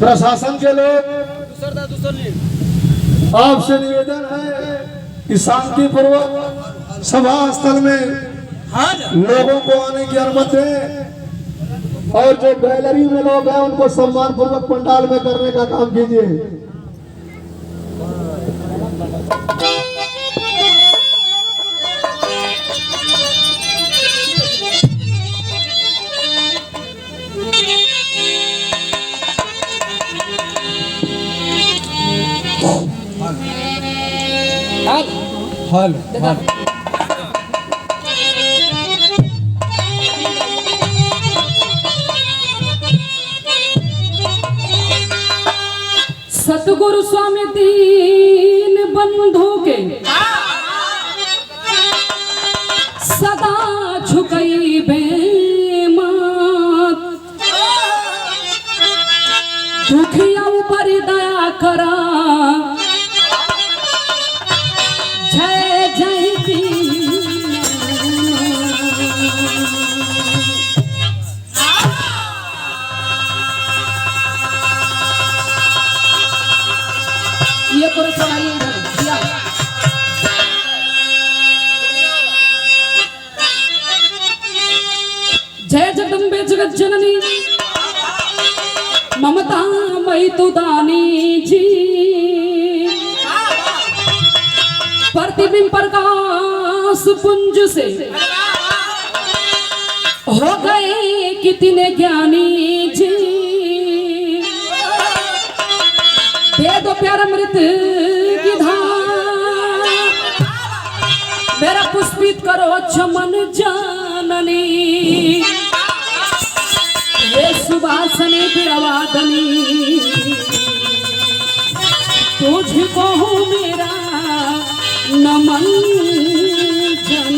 प्रशासन के लोग आपसे निवेदन है कि शांतिपूर्वक सभा स्थल में लोगों को आने की अनुमति दें और जो गैलरी में लोग हैं उनको सम्मान पूर्वक पंडाल में करने का काम कीजिए। हल सतगुरु स्वामी दीन बंधु के सदा झुकई बेमात दुखिया ऊपर दया करा जय जय ये पूरा सुनाइए इधर जय जगदम्बे जगत जननी ममता मई तुदानी जी प्रतिबिंब प्रकाश पुंज से हो गए कितने ज्ञानी जी दे दो प्यार अमृत की धार मेरा पुष्पित करो चमन जाननी ये सुबासनी प्रियवादनी तुझको मेरा नमन जन